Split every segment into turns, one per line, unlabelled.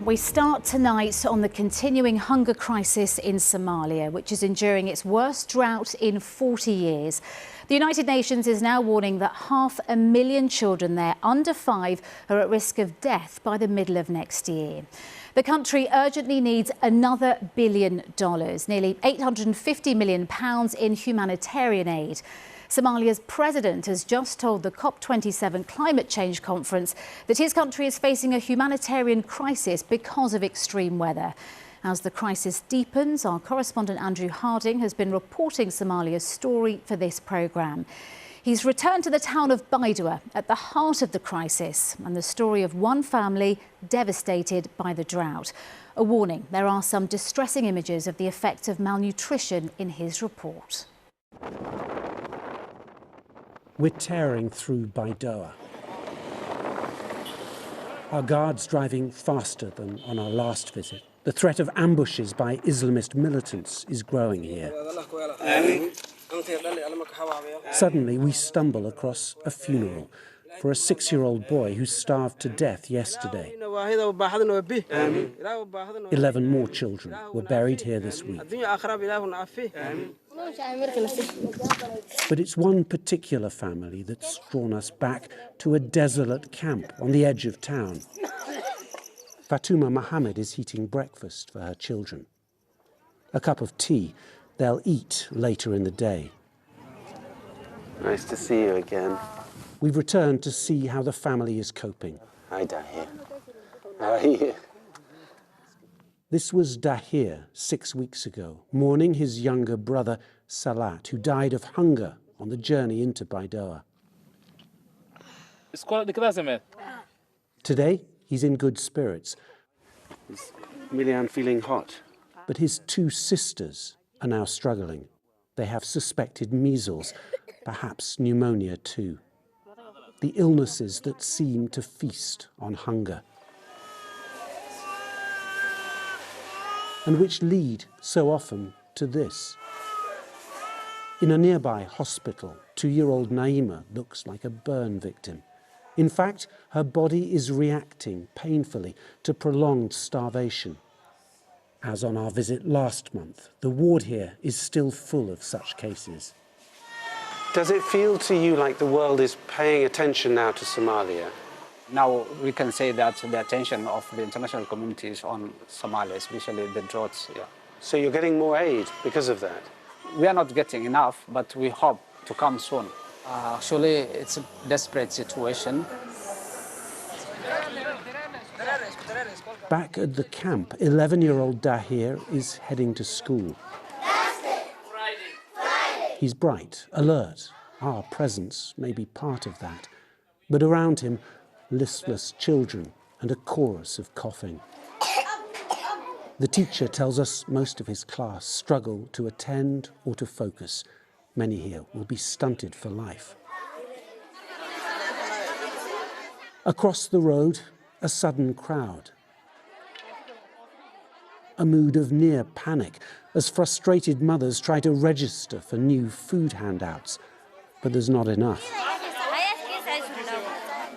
We start tonight on the continuing hunger crisis in Somalia, which is enduring its worst drought in 40 years. The United Nations is now warning that 500,000 children there under 5 are at risk of death by the middle of next year. The country urgently needs another $1 billion, nearly £850 million in humanitarian aid. Somalia's president has just told the COP27 climate change conference that his country is facing a humanitarian crisis because of extreme weather. As the crisis deepens, our correspondent Andrew Harding has been reporting Somalia's story for this programme. He's returned to the town of Baidoa at the heart of the crisis and the story of one family devastated by the drought. A warning, there are some distressing images of the effects of malnutrition in his report.
We're tearing through Baidoa. Our guards driving faster than on our last visit. The threat of ambushes by Islamist militants is growing here. Suddenly, we stumble across a funeral for a 6-year-old boy who starved to death yesterday. 11 more children were buried here this week. But it's one particular family that's drawn us back to a desolate camp on the edge of town. Fatuma Mohammed is heating breakfast for her children. A cup of tea they'll eat later in the day.
Nice to see you again.
We've returned to see how the family is coping.
Hi, Daheley. How are you?
This was Daheley 6 weeks ago, mourning his younger brother, Salat, who died of hunger on the journey into Baidoa. Today, he's in good spirits.
Is Milian feeling hot?
But his 2 sisters are now struggling. They have suspected measles, perhaps pneumonia too. The illnesses that seem to feast on hunger. And which lead so often to this. In a nearby hospital, 2-year-old Naima looks like a burn victim. In fact, her body is reacting painfully to prolonged starvation. As on our visit last month, the ward here is still full of such cases.
Does it feel to you like the world is paying attention now to Somalia?
Now we can say that the attention of the international community is on Somalia, especially the droughts. Yeah.
So you're getting more aid because of that?
We are not getting enough, but we hope to come soon. Actually, it's a desperate situation.
Back at the camp, 11-year-old Daheley is heading to school. He's bright, alert. Our presence may be part of that. But around him, listless children and a chorus of coughing. The teacher tells us most of his class struggle to attend or to focus. Many here will be stunted for life. Across the road, a sudden crowd. A mood of near panic as frustrated mothers try to register for new food handouts. But there's not enough.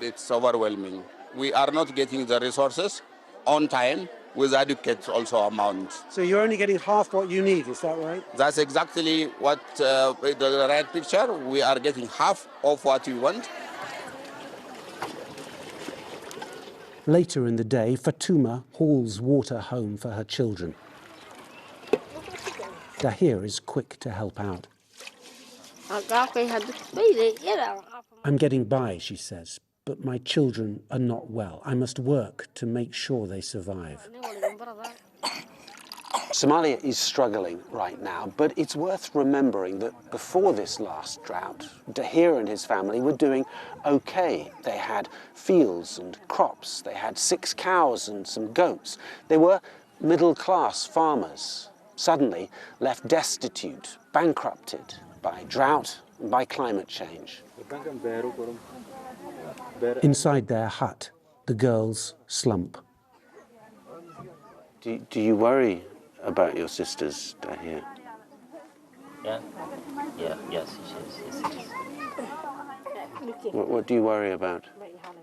It's overwhelming. We are not getting the resources on time with adequate also amount.
So you're only getting half what you need, is that right?
That's exactly what the right picture. We are getting half of what we want.
Later in the day, Fatuma hauls water home for her children. Daheley is quick to help out. I'm getting by, she says, but my children are not well. I must work to make sure they survive.
Somalia is struggling right now, but it's worth remembering that before this last drought, Daheley and his family were doing okay. They had fields and crops. They had 6 cows and some goats. They were middle-class farmers, suddenly left destitute, bankrupted by drought and by climate change.
Inside their hut, the girls slump.
Do you worry about your sisters, Daheley?
Yes.
What do you worry about?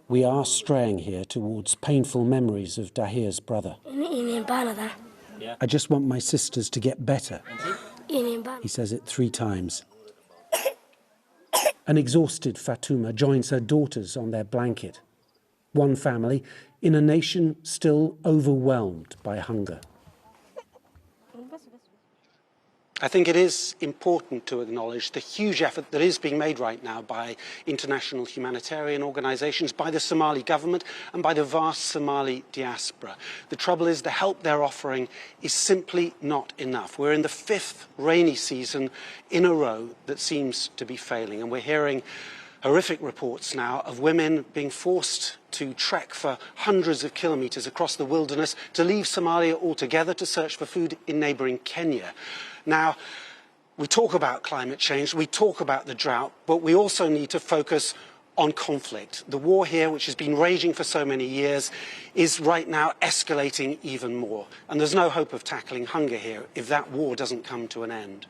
We are straying here towards painful memories of Daheley's brother. I just want my sisters to get better. He says it 3 times. An exhausted Fatuma joins her daughters on their blanket. One family in a nation still overwhelmed by hunger.
I think it is important to acknowledge the huge effort that is being made right now by international humanitarian organisations, by the Somali government and by the vast Somali diaspora. The trouble is the help they're offering is simply not enough. We're in the 5th rainy season in a row that seems to be failing, and we're hearing horrific reports now of women being forced to trek for hundreds of kilometres across the wilderness to leave Somalia altogether to search for food in neighbouring Kenya. Now, we talk about climate change, we talk about the drought, but we also need to focus on conflict. The war here, which has been raging for so many years, is right now escalating even more. And there's no hope of tackling hunger here if that war doesn't come to an end.